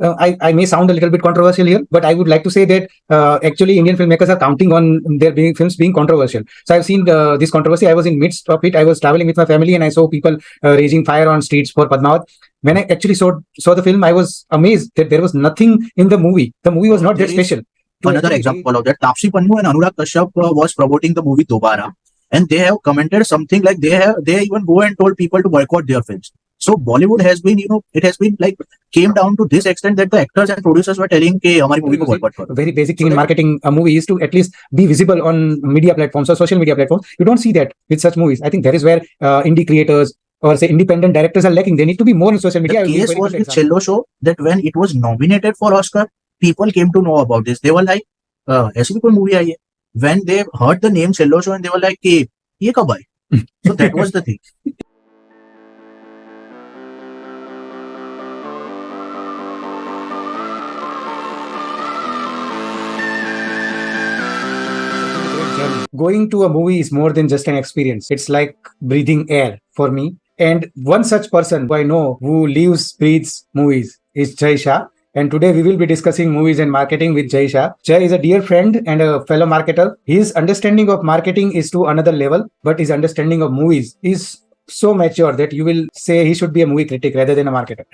I may sound a little bit controversial here, but I would like to say that actually Indian filmmakers are counting on their films being controversial. So I've seen this controversy. I was in midst of it. I was traveling with my family and I saw people raging fire on streets for Padmavat. When I actually saw the film, I was amazed that there was nothing in the movie. The movie was not that special. Another example of that, Tapsi Pannu and Anurag Kashyap was promoting the movie Dobara, and they have commented something like they even go and told people to boycott their films. So Bollywood has been, it has been like came down to this extent that the actors and producers were telling, "Hey, hamari movie ko boycott karo." A very basic thing in marketing a movie is to at least be visible on media platforms or social media platforms. You don't see that with such movies. I think that is where indie creators or say independent directors are lacking. They need to be more on social media. The case was with Cello Show that when it was nominated for Oscar, people came to know about this. They were like, "ऐसी भी कोई movie आई है?" When they heard the name Cello Show, and they were like, "Hey, ये कब आई?" So that was the thing. Going to a movie is more than just an experience. It's like breathing air for me. And one such person who I know who lives, breathes movies is Jai Shah. And today we will be discussing movies and marketing with Jai Shah. Jai is a dear friend and a fellow marketer. His understanding of marketing is to another level, but his understanding of movies is so mature that you will say he should be a movie critic rather than a marketer.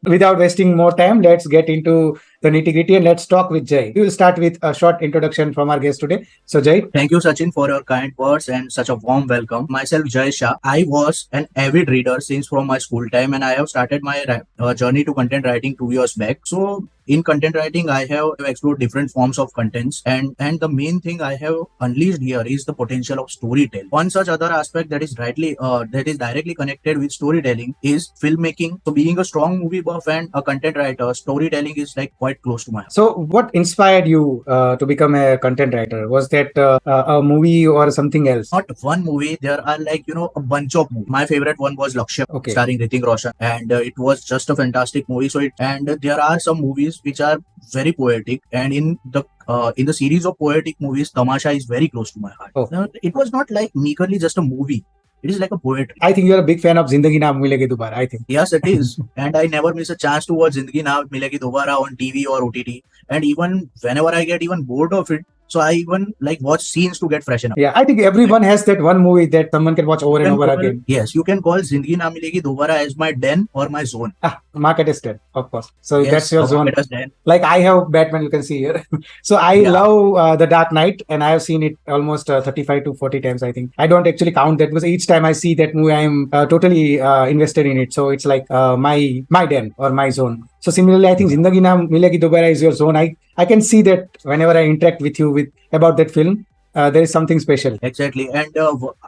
Without wasting more time, let's get into the nitty-gritty and let's talk with Jai. We will start with a short introduction from our guest today. So Jai. Thank you, Sachin, for your kind words and such a warm welcome. Myself, Jai Shah. I was an avid reader since from my school time, and I have started my journey to content writing 2 years back. So in content writing, I have explored different forms of contents, and the main thing I have unleashed here is the potential of storytelling. One such other aspect that is directly connected with storytelling is filmmaking. So being a strong movie buff and a content writer, storytelling is like quite close to my heart. So what inspired you to become a content writer? Was that a movie or something else? Not one movie. There are like, a bunch of movies. My favorite one was Lakshya, starring Hrithik Roshan, and it was just a fantastic movie. So there are some movies which are very poetic, and in the series of poetic movies, Tamasha is very close to my heart. Now, it was not like meagerly just a movie. It is like a poetry. I think you're a big fan of Zindagi Na Milegi Dobara, I think. Yes, it is. And I never miss a chance to watch Zindagi Na Milegi Dobara on TV or OTT. And even whenever I get even bored of it, so I even like watch scenes to get freshen up. Yeah, I think everyone has that one movie that someone can watch over and over again. Yes, you can call Zindagi Na Milegi Dobara as my den or my zone. Market is dead, of course. So yes, that's your zone. Den. Like I have Batman, you can see here. So I love The Dark Knight, and I have seen it almost 35 to 40 times, I think. I don't actually count that because each time I see that movie, I am totally invested in it. So it's like my den or my zone. So similarly, I think Zindagi Na Milegi Dobara is your zone. I can see that whenever I interact with you about that film, there is something special. Exactly. And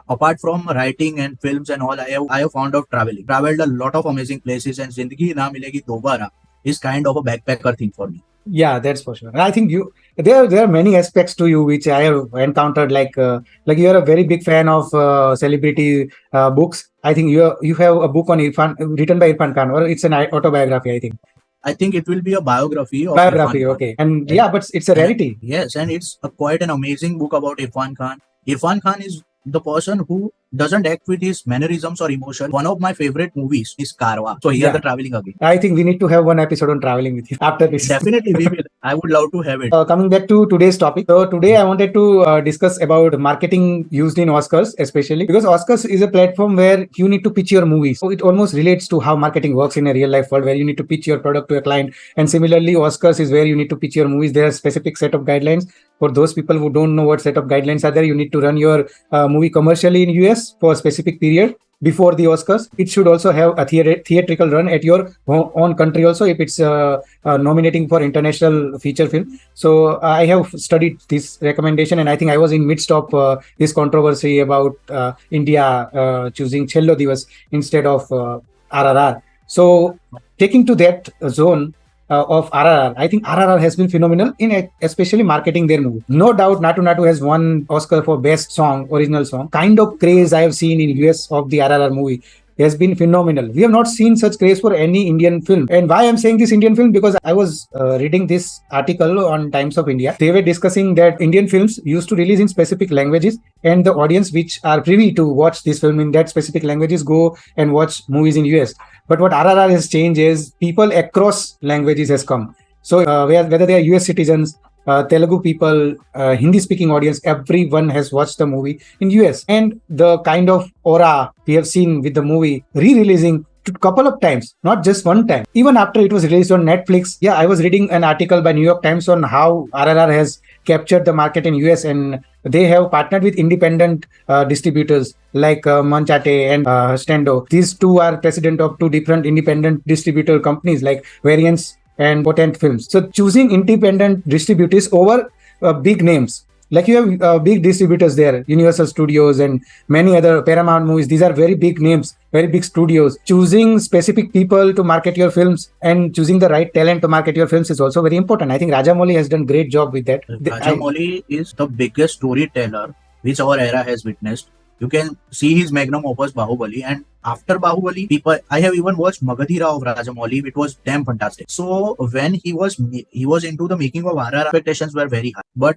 apart from writing and films and all, I have found out traveling. Traveled a lot of amazing places, and Zindagi Na Milegi Dobara is kind of a backpacker thing for me. Yeah, that's for sure. And I think there are many aspects to you which I have encountered. Like you are a very big fan of celebrity books. I think you have a book on Irfan written by Irfan Khan, or it's an autobiography, I think. I think it will be a biography. Okay. And but it's a rarity. Yes, and it's quite an amazing book about Irfan Khan. Irfan Khan is the person who doesn't act with his mannerisms or emotion. One of my favorite movies is Karwa. So here the traveling again. I think we need to have one episode on traveling with you after this. Definitely we will. I would love to have it. Coming back to today's topic. So today I wanted to discuss about marketing used in Oscars, especially because Oscars is a platform where you need to pitch your movies. So it almost relates to how marketing works in a real life world, where you need to pitch your product to a client. And similarly, Oscars is where you need to pitch your movies. There are specific set of guidelines. For those people who don't know what set of guidelines are there, you need to run your movie commercially in US for a specific period before the Oscars. It should also have a theatrical run at your own country also if it's nominating for international feature film. So I have studied this recommendation, and I think I was in midst of this controversy about India choosing Chello Divas instead of RRR. So taking to that zone of RRR, I think RRR has been phenomenal in especially marketing their movie. No doubt, Natu Natu has won Oscar for best song, original song. Kind of craze I have seen in US of the RRR movie has been phenomenal. We have not seen such craze for any Indian film. And why I'm saying this Indian film? Because I was reading this article on Times of India. They were discussing that Indian films used to release in specific languages, and the audience which are privy to watch this film in that specific languages go and watch movies in US. But what RRR has changed is people across languages has come. So whether they are US citizens, Telugu people, Hindi speaking audience, everyone has watched the movie in US. And the kind of aura we have seen with the movie re-releasing a couple of times, not just one time. Even after it was released on Netflix, yeah, I was reading an article by New York Times on how RRR has captured the market in US, and they have partnered with independent distributors like Manchate and Stendo. These two are president of two different independent distributor companies like Variance and Potent Films. So choosing independent distributors over big names, like you have big distributors there, Universal Studios and many other Paramount Movies. These are very big names, very big studios. Choosing specific people to market your films and choosing the right talent to market your films is also very important. I think Rajamouli has done great job with that. Rajamouli is the biggest storyteller which our era has witnessed. You can see his magnum opus Bahubali, and after Bahubali, I have even watched Magadhira of Rajamouli, which was damn fantastic. So when he was into the making of RRR, expectations were very high. But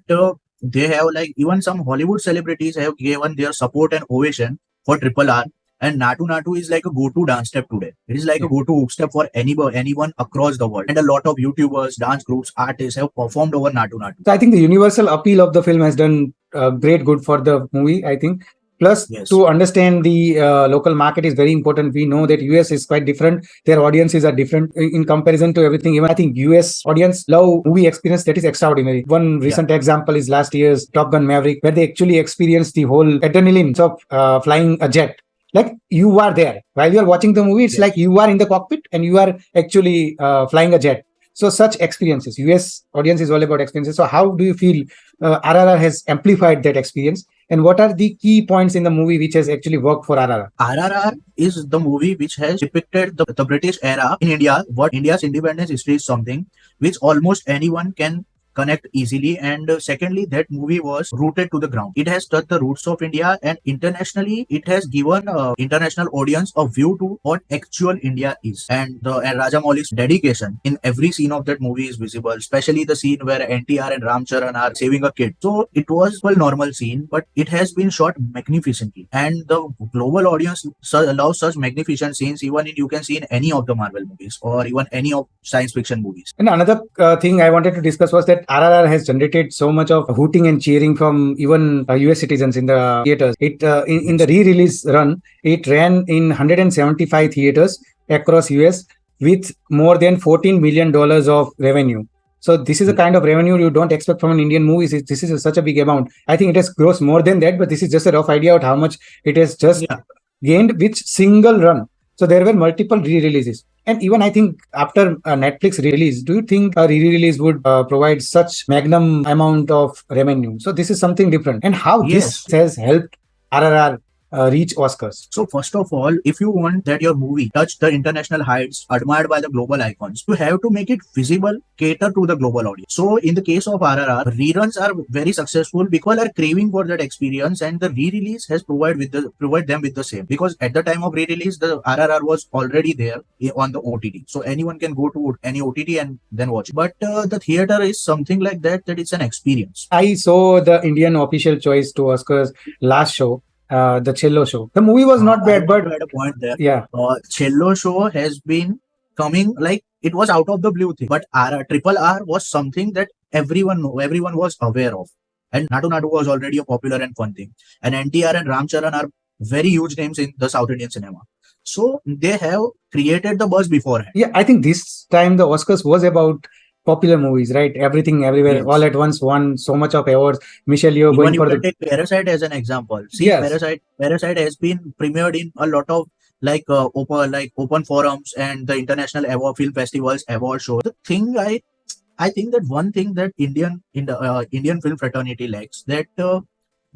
they have, like, even some Hollywood celebrities have given their support and ovation for Triple R. And Natu Natu is like a go-to dance step today. It is like a go-to hook step for anyone across the world. And a lot of YouTubers, dance groups, artists have performed over Natu Natu. So I think the universal appeal of the film has done great good for the movie, I think. Plus, yes, to understand the local market is very important. We know that US is quite different. Their audiences are different in comparison to everything. Even I think US audience love movie experience that is extraordinary. One recent example is last year's Top Gun Maverick, where they actually experienced the whole adrenaline of flying a jet. Like you are there while you are watching the movie. It's like you are in the cockpit and you are actually flying a jet. So such experiences, US audience is all about experiences. So how do you feel RRR has amplified that experience? And what are the key points in the movie which has actually worked for RRR? RRR is the movie which has depicted the British era in India. What India's independence history is something which almost anyone can connect easily. And secondly, that movie was rooted to the ground. It has touched the roots of India, and internationally it has given international audience a view to what actual India is. And Rajamouli's dedication in every scene of that movie is visible, especially the scene where NTR and Ramcharan are saving a kid. So it was a normal scene, but it has been shot magnificently, and the global audience loves such magnificent scenes. Even you can see in any of the Marvel movies or even any of science fiction movies. And another thing I wanted to discuss was that RRR has generated so much of hooting and cheering from even US citizens in the theaters. It in the re-release run, it ran in 175 theaters across US with more than $14 million of revenue. So this is a kind of revenue you don't expect from an Indian movie. This is such a big amount. I think it has grossed more than that, but this is just a rough idea of how much it has just gained with single run. So there were multiple re-releases. And even I think after a Netflix release, do you think a re-release would provide such magnum amount of revenue? So this is something different. And how this has helped RRR reach Oscars? So first of all, if you want that your movie touch the international heights admired by the global icons, you have to make it visible, cater to the global audience. So in the case of RRR, reruns are very successful. People are craving for that experience, and the re-release has provide them with the same. Because at the time of re-release, the RRR was already there on the OTT, so anyone can go to any OTT and then watch it. But the theater is something like that it's an experience. I saw the Indian official choice to Oscars last show. The Cello Show. The movie was not bad, but at a point there, yeah, Cello Show has been coming like it was out of the blue thing. But Triple R was something that everyone was aware of, and Natu Natu was already a popular and fun thing. And NTR and Ramcharan are very huge names in the South Indian cinema. So they have created the buzz beforehand. Yeah, I think this time the Oscars was about popular movies, right? Everything, everywhere, all at once won so much of awards. Michelle Yeoh going for take Parasite as an example. See, Parasite has been premiered in a lot of open forums and the international award film festivals, award shows. The thing I think that one thing that Indian film fraternity lacks, that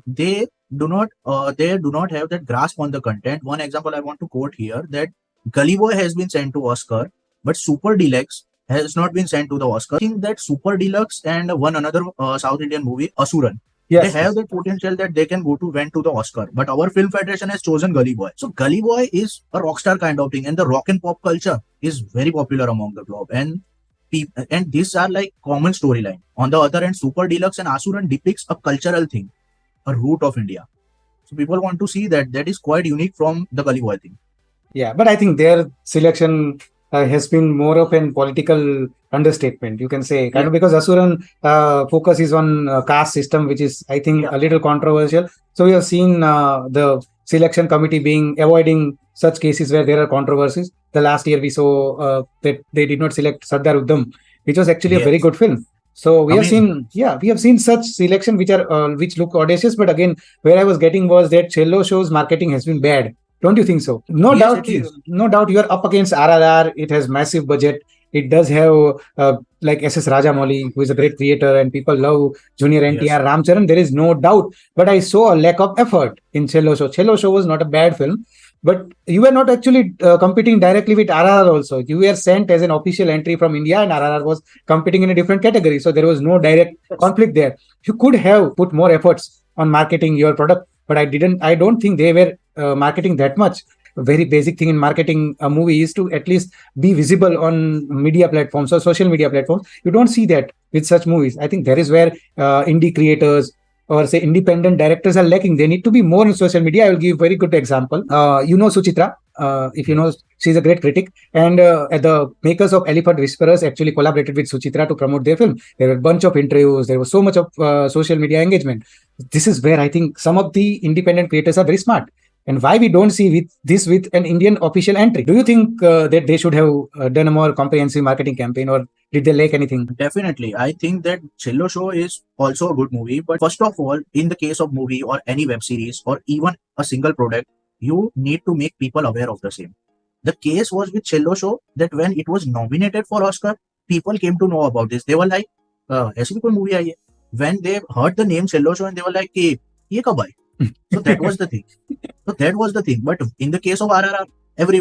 they do not have that grasp on the content. One example I want to quote here, that Gully Boy has been sent to Oscar, but Super Deluxe has not been sent to the Oscar. I think that Super Deluxe and one another South Indian movie, Asuran, They Yes, have yes. that potential that they can went to the Oscar. But our film federation has chosen Gully Boy. So Gully Boy is a rock star kind of thing, and the rock and pop culture is very popular among the globe. And these are like common storyline. On the other hand, Super Deluxe and Asuran depicts a cultural thing, a root of India. So people want to see that. That is quite unique from the Gully Boy thing. Yeah, but I think their selection has been more of an political understatement, you can say, kind Yeah, of, because Asuran focus is on caste system, which is, I think, yeah, a little controversial. So we have seen the selection committee being avoiding such cases where there are controversies. The last year we saw that they did not select Sardar Udham, which was actually a very yes, good film. So we have amazing. seen, yeah, we have seen such selection which are which look audacious, but again, where I was getting was that cello shows marketing has been bad. Don't you think so? No Yes, doubt, it is. no doubt you are up against RRR. It has massive budget. It does have like SS Rajamouli, who is a great creator, and people love Junior Yes, NTR, Ramcharan. There is no doubt. But I saw a lack of effort in Cello Show. Cello Show was not a bad film, but you were not actually competing directly with RRR also. You were sent as an official entry from India, and RRR was competing in a different category. So there was no direct yes, conflict there. You could have put more efforts on marketing your product, but I don't think they were marketing that much. A very basic thing in marketing a movie is to at least be visible on media platforms or social media platforms. You don't see that with such movies. I think that is where indie creators or say independent directors are lacking. They need to be more on social media. I will give a very good example. Suchitra. If you know, yes, she's a great critic, and the makers of Elephant Whisperers actually collaborated with Suchitra to promote their film. There were a bunch of interviews. There was so much of social media engagement. This is where I think some of the independent creators are very smart, and why we don't see with an Indian official entry. Do you think that they should have done a more comprehensive marketing campaign, or did they lack anything? definitely. I think that Cello Show is also a good movie. But first of all, in the case of movie or any web series or even a single product, you need to make people aware of the same. The case was with Cello Show that when it was nominated for Oscar, people came to know about this. They were like, ऐसी भी कोई movie आई है? When they heard the name Cello Show and they were like, कि ये कब आई? So that was the thing. So that was the thing. But in the case of RRR,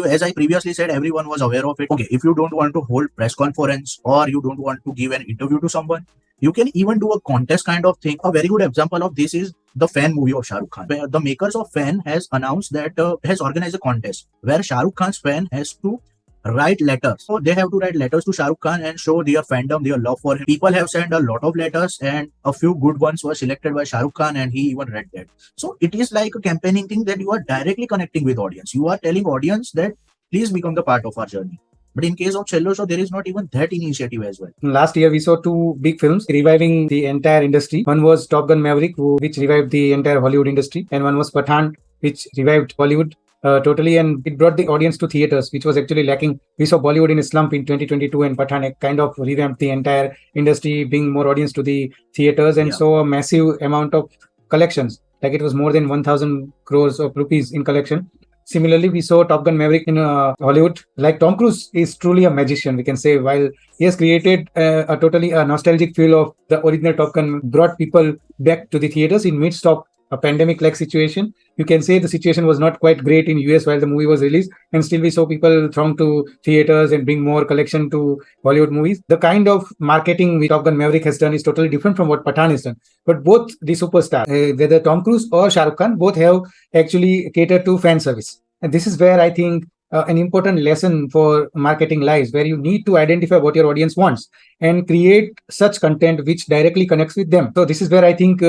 as I previously said, everyone was aware of it. Okay, if you don't want to hold press conference or you don't want to give an interview to someone, you can even do a contest kind of thing. A very good example of this is the Fan movie of Shah Rukh Khan. Where the makers of Fan has announced that has organized a contest where Shah Rukh Khan's fan has to write letters. So they have to write letters to Shah Rukh Khan and show their fandom, their love for him. People have sent a lot of letters and a few good ones were selected by Shah Rukh Khan and he even read that. So it is like a campaigning thing that you are directly connecting with audience. You are telling audience that please become the part of our journey. But in case of Cello Show, there is not even that initiative as well. Last year, we saw two big films reviving the entire industry. One was Top Gun Maverick, which revived the entire Hollywood industry, and one was Pathan, which revived Bollywood totally, and it brought the audience to theaters, which was actually lacking. We saw Bollywood in a slump in 2022, and Pathan kind of revamped the entire industry, bringing more audience to the theaters, and Yeah. saw a massive amount of collections. Like it was more than 1,000 crores of rupees in collection. Similarly, we saw Top Gun Maverick in Hollywood. Like Tom Cruise is truly a magician, we can say. While he has created a totally nostalgic feel of the original Top Gun, brought people back to the theaters in midst of a pandemic-like situation. You can say the situation was not quite great in US while the movie was released, and still we saw people throng to theaters and bring more collection to Hollywood movies. The kind of marketing Top Gun Maverick has done is totally different from what Pathan has done. But both the superstars, whether Tom Cruise or Shah Rukh Khan, both have actually catered to fan service. And this is where I think an important lesson for marketing lies, where you need to identify what your audience wants and create such content which directly connects with them. So this is where I think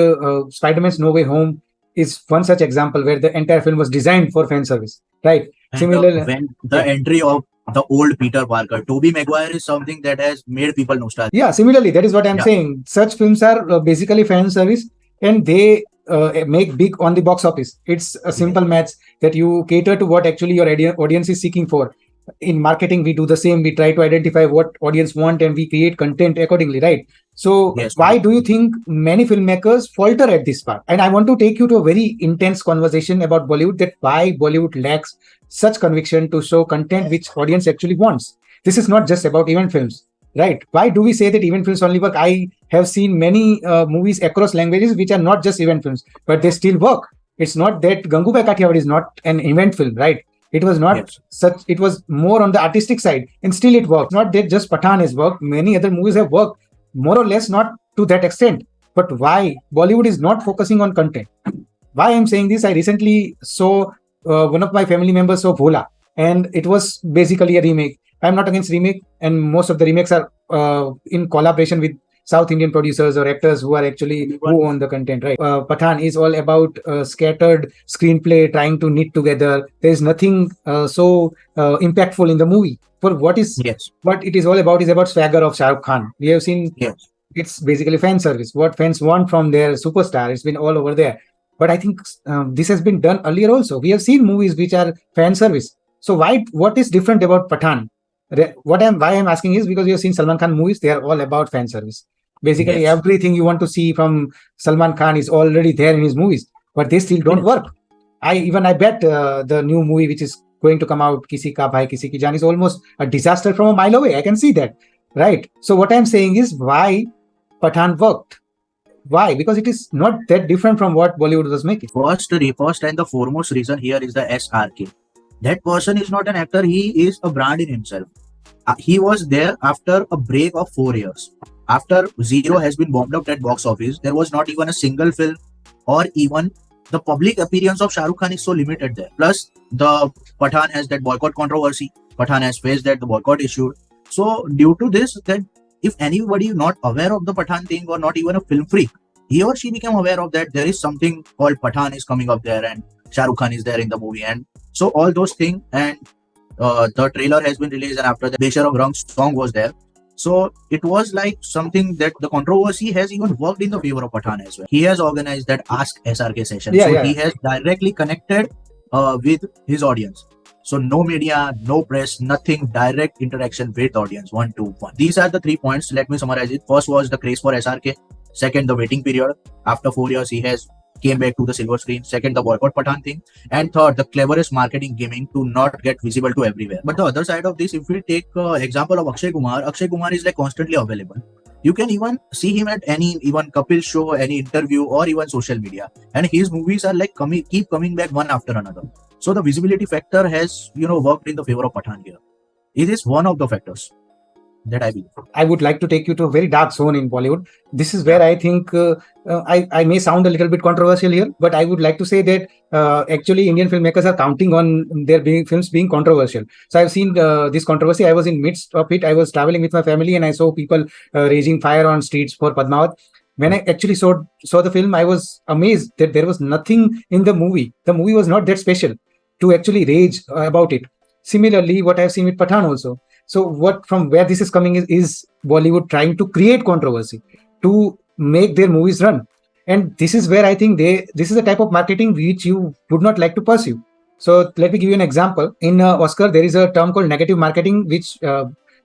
Spider-Man's No Way Home is one such example where the entire film was designed for fan service, right? And Similarly, when the yeah. entry of the old Peter Parker, Tobey Maguire is something that has made people nostalgic. Yeah, similarly, that is what I'm Yeah, saying. Such films are basically fan service, and they make big on the box office. It's a yes, simple match that you cater to what actually your audience is seeking for. In marketing, we do the same. We try to identify what audience want, and we create content accordingly, right? So, yes, why do you obviously. think many filmmakers falter at this part? And I want to take you to a very intense conversation about Bollywood. That why Bollywood lacks such conviction to show content which audience actually wants. This is not just about event films, right? Why do we say that event films only work? I have seen many movies across languages which are not just event films, but they still work. It's not that Gangubai Kathiawad is not an event film, right? It was not Yes, such, it was more on the artistic side, and still it works. Not that just Pathan has worked, many other movies have worked more or less, not to that extent. But why Bollywood is not focusing on content? Why I'm saying this? I recently saw one of my family members saw Bhola, and it was basically a remake. I'm not against remake, and most of the remakes are in collaboration with South Indian producers or actors who are actually who own the content, right? Pathan is all about scattered screenplay trying to knit together. There is nothing so impactful in the movie. For Yes. what it is all about is about swagger of Shah Rukh Khan. We have seen Yes. it's basically fan service. What fans want from their superstar, it's been all over there. But I think this has been done earlier also. We have seen movies which are fan service. So why? What is different about Pathan? Why I'm asking is because we have seen Salman Khan movies. They are all about fan service. Basically, Yes. everything you want to see from Salman Khan is already there in his movies, but they still don't work. I bet the new movie which is going to come out, Kisi Ka Bhai Kisi Ki Jaan, is almost a disaster from a mile away. I can see that, right? So what I'm saying is why Pathan worked. Why? Because it is not that different from what Bollywood was making. First and the foremost reason here is the SRK. That person is not an actor, he is a brand in himself. He was there after a break of 4 years. After Zero has been bombed out at box office, there was not even a single film, or even the public appearance of Shah Rukh Khan is so limited there. Plus, the Pathan has that boycott controversy. Pathan has faced that the boycott issue. So, due to this, that if anybody not aware of the Pathan thing or not even a film freak, he or she became aware of that there is something called Pathan is coming up there and Shah Rukh Khan is there in the movie, and so all those things, and the trailer has been released, and after the Beshar of Rang song was there. So it was like something that the controversy has even worked in the favor of Pathan as well. He has organized that Ask SRK session. Yeah, so yeah. he has directly connected with his audience. So no media, no press, nothing, direct interaction with the audience, 1-1. These are the 3 points. Let me summarize it. First was the craze for SRK. Second, the waiting period. After 4 years, he has came back to the silver screen. Second, the boycott Pathan thing. And third, the cleverest marketing gimmick to not get visible to everywhere. But the other side of this, if we take example of Akshay Kumar is like constantly available. You can even see him at any even Kapil show, any interview, or even social media. And his movies are like keep coming back one after another. So the visibility factor has worked in the favor of Pathan here. It is one of the factors that I believe. I would like to take you to a very dark zone in Bollywood. This is where I think I may sound a little bit controversial here, but I would like to say that actually Indian filmmakers are counting on their films being controversial. So I've seen this controversy. I was in midst of it. I was traveling with my family and I saw people raging fire on streets for Padmavat. When I actually saw the film, I was amazed that there was nothing in the movie. The movie was not that special to actually rage about it. Similarly, what I've seen with Pathan also. So from where this is coming is Bollywood trying to create controversy to make their movies run. And this is where I think this is a type of marketing which you would not like to pursue. So let me give you an example. In Oscar, there is a term called negative marketing, which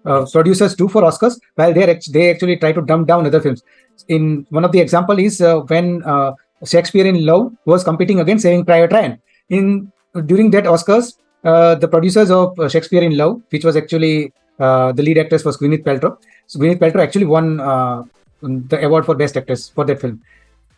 producers do for Oscars, while they actually try to dumb down other films. In one of the example is when Shakespeare in Love was competing against Saving Private Ryan. During that Oscars, the producers of Shakespeare in Love, which was actually the lead actress was Gwyneth Paltrow. So Gwyneth Paltrow actually won the award for Best Actress for that film.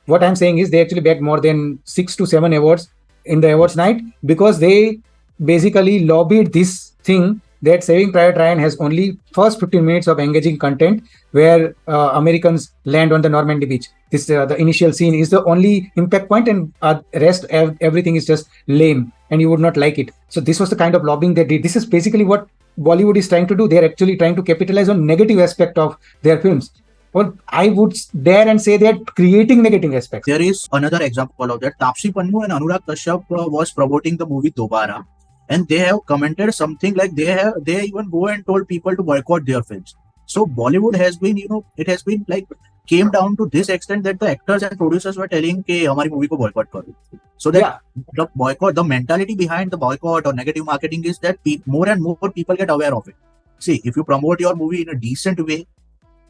What I'm saying is they actually bagged more than 6 to 7 awards in the awards night because they basically lobbied this thing that Saving Private Ryan has only first 15 minutes of engaging content where Americans land on the Normandy beach. This the initial scene is the only impact point, and rest everything is just lame, and you would not like it. So this was the kind of lobbying they did. This is basically what Bollywood is trying to do. They're actually trying to capitalize on negative aspect of their films. Well, I would dare and say they're creating negative aspects. There is another example of that. Tapsi Pannu and Anurag Kashyap was promoting the movie Dobara, and they have commented something like they even go and told people to boycott their films. So Bollywood has been, it has been like came down to this extent that the actors and producers were telling कि हमारी movie को boycott करो. So that the boycott, the mentality behind the boycott or negative marketing is that more and more people get aware of it. See, if you promote your movie in a decent way,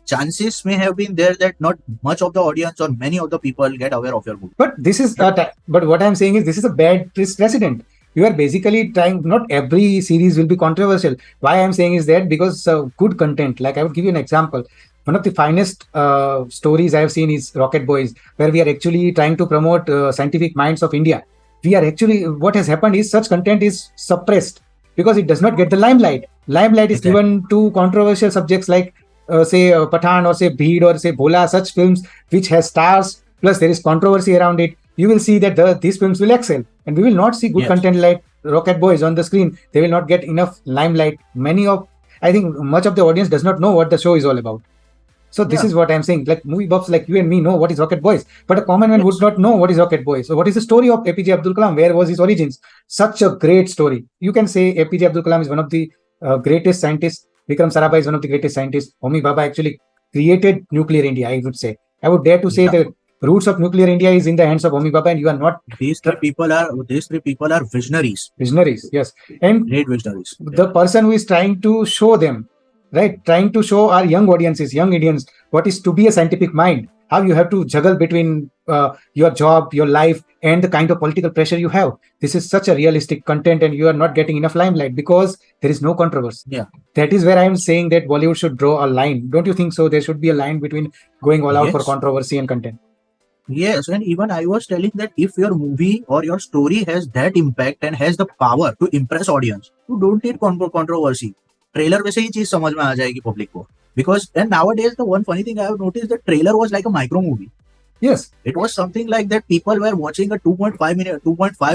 chances may have been there that not much of the audience or many of the people get aware of your movie. But this is but what I'm saying is this is a bad precedent. You are basically trying, not every series will be controversial. Why I'm saying is that because good content, like I would give you an example. One of the finest stories I have seen is Rocket Boys, where we are actually trying to promote scientific minds of India. We are actually, what has happened is such content is suppressed because it does not get the limelight. Limelight is given to controversial subjects like say Pathan or say Bheed or say Bhola, such films which has stars plus there is controversy around it, you will see that these films will excel, and we will not see good Yes. content like Rocket Boys on the screen. They will not get enough limelight. I think much of the audience does not know what the show is all about. So this Yeah. is what I'm saying. Like movie buffs like you and me know what is Rocket Boys, but a common man would Yes. not know what is Rocket Boys. So what is the story of APJ Abdul Kalam? Where was his origins? Such a great story. You can say APJ Abdul Kalam is one of the greatest scientists. Vikram Sarabhai is one of the greatest scientists. Homi Bhabha actually created nuclear India, I would say. I would dare to say Yeah. the roots of nuclear India is in the hands of Homi Bhabha, and you are not These three people are visionaries. visionaries. Yes. And Great visionaries. Yeah. the person who is trying to show them, right, trying to show our young audiences, young Indians, what is to be a scientific mind, how you have to juggle between your job, your life, and the kind of political pressure you have. This is such a realistic content, and you are not getting enough limelight because there is no controversy. Yeah. That is where I am saying that Bollywood should draw a line. Don't you think so? There should be a line between going all out for Yes. controversy and content. Yes, and even I was telling that if your movie or your story has that impact and has the power to impress audience, you don't need controversy. Trailer वैसे ही चीज समझ में आ जाएगी public को. Because and nowadays the one funny thing I have noticed, the trailer was like a micro movie. Yes, It was something like that people were watching a 2.5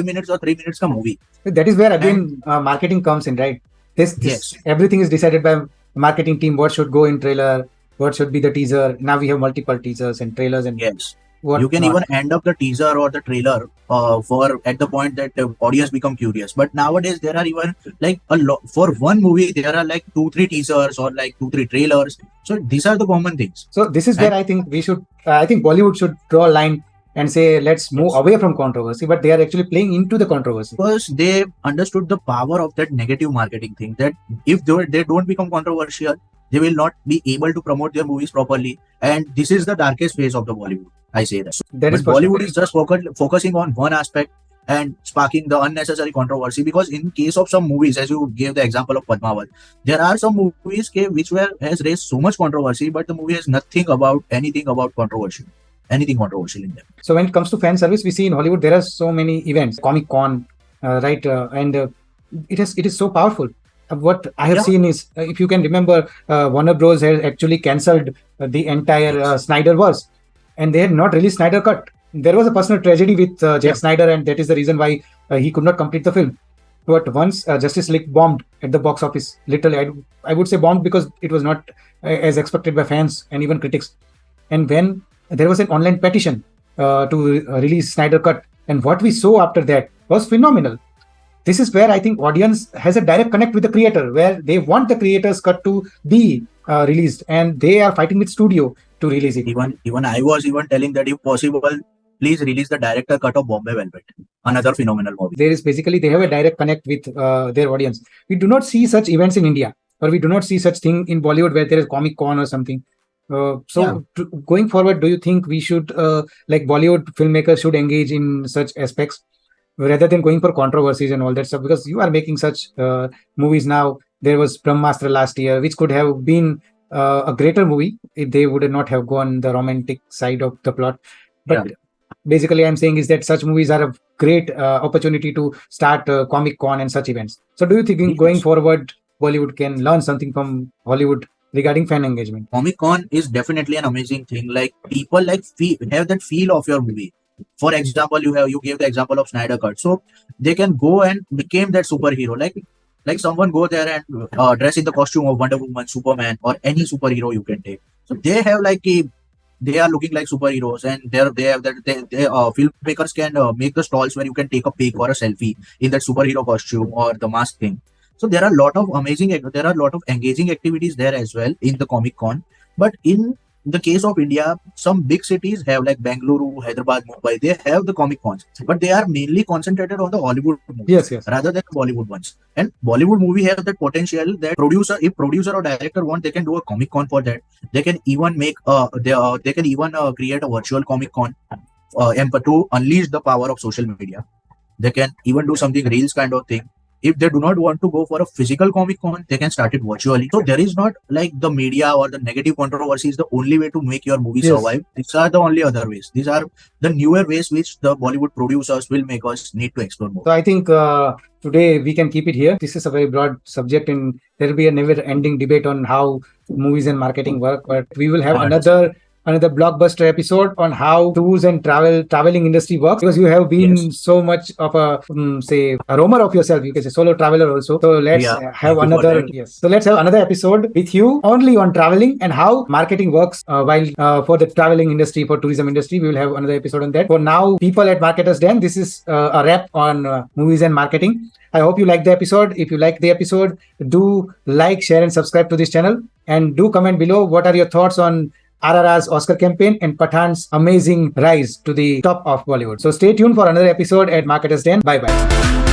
minutes or 3 minutes ka movie. that is where again marketing comes in, right? This Yes. everything is decided by marketing team. What should go in trailer? What should be the teaser? Now we have multiple teasers and trailers and Yes. what You can not. even end up the teaser or the trailer for at the point that the audience become curious. But nowadays there are even like a lot for one movie there are like 2-3 teasers or like 2-3 trailers. So these are the common things. So this is where I think we should. I think Bollywood should draw a line and say let's move Yes. away from controversy, but they are actually playing into the controversy. Because they understood the power of that negative marketing thing, that if they don't become controversial, they will not be able to promote their movies properly. And this is the darkest phase of the Bollywood. I say that. That is But for sure. Bollywood is just focusing on one aspect and sparking the unnecessary controversy. Because in case of some movies, as you gave the example of Padmavat, there are some movies which has raised so much controversy, but the movie has anything about anything controversial in them. So when it comes to fan service, we see in Hollywood there are so many events, Comic Con, right, and it is so powerful. What I have Yeah. seen is, if you can remember, Warner Bros. Has actually cancelled the entire Snyderverse, and they had not released Snyder Cut. There was a personal tragedy with Zack Yeah. Snyder, and that is the reason why he could not complete the film. But once Justice League bombed at the box office, literally, I would say bombed because it was not as expected by fans and even critics. And when there was an online petition to release Snyder Cut, and what we saw after that was phenomenal. This is where I think audience has a direct connect with the creator, where they want the creator's cut to be released, and they are fighting with studio to release it. Even I was even telling that if possible, please release the director cut of Bombay Velvet, another phenomenal movie. There is basically they have a direct connect with their audience. We do not see such events in India, or we do not see such thing in Bollywood where there is Comic Con or something. Going forward, do you think we should, like Bollywood filmmakers, should engage in such aspects rather than going for controversies and all that stuff? Because you are making such movies now. There was Brahmastra last year, which could have been a greater movie if they would not have gone the romantic side of the plot. But basically, I'm saying is that such movies are a great opportunity to start Comic Con and such events. So do you think Yes. going forward, Bollywood can learn something from Hollywood regarding fan engagement? Comic Con is definitely an amazing thing. Like people have that feel of your movie. For example, you gave the example of Snyder Cut, so they can go and become that superhero. Like someone go there and dress in the costume of Wonder Woman, Superman, or any superhero you can take. So they have they are looking like superheroes, and they have that filmmakers can make the stalls where you can take a pic or a selfie in that superhero costume or the mask thing. So there are a lot of engaging activities there as well in the Comic Con. But in the case of India, some big cities have like Bengaluru, Hyderabad, Mumbai. They have the Comic Cons, but they are mainly concentrated on the Hollywood movies Yes. rather than Bollywood ones. And Bollywood movie have that potential that if producer or director want, they can do a Comic Con for that. They can even create a virtual Comic Con and to unleash the power of social media. They can even do something reels kind of thing. If they do not want to go for a physical Comic Con, they can start it virtually. So there is not like the media or the negative controversy is the only way to make your movie Yes. survive. These are the only other ways. These are the newer ways which the Bollywood producers, filmmakers need to explore more. So I think today we can keep it here. This is a very broad subject, and there will be a never-ending debate on how movies and marketing work. But we will have I another blockbuster episode on how tours and traveling industry works, because you have been so much of a say a roamer of yourself. You can say solo traveler also. So let's Yeah, have thank you for another that. yes. So let's have another episode with you only on traveling and how marketing works while for the traveling industry, for tourism industry. We will have another episode on that. For now, people at Marketers Den, this is a wrap on movies and marketing. I hope you like the episode. If you like the episode, do like, share, and subscribe to this channel. And do comment below what are your thoughts on RRR's Oscar campaign and Pathan's amazing rise to the top of Bollywood. So stay tuned for another episode at Marketers Den. Bye bye.